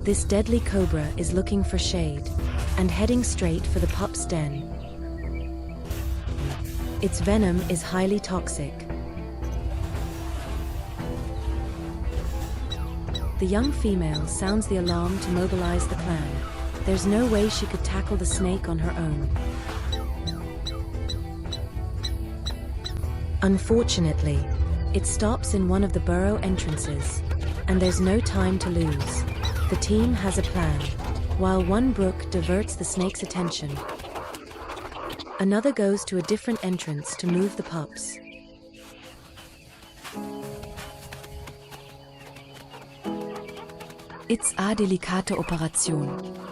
This deadly cobra is looking for shade and heading straight for the pup's den. Its venom is highly toxic. The young female sounds the alarm to mobilize the clan. There's no way she could tackle the snake on her own. Unfortunately, it stops in one of the burrow entrances, and there's no time to lose. The team has a plan. While one brook diverts the snake's attention, another goes to a different entrance to move the pups. It's a delikate Operation.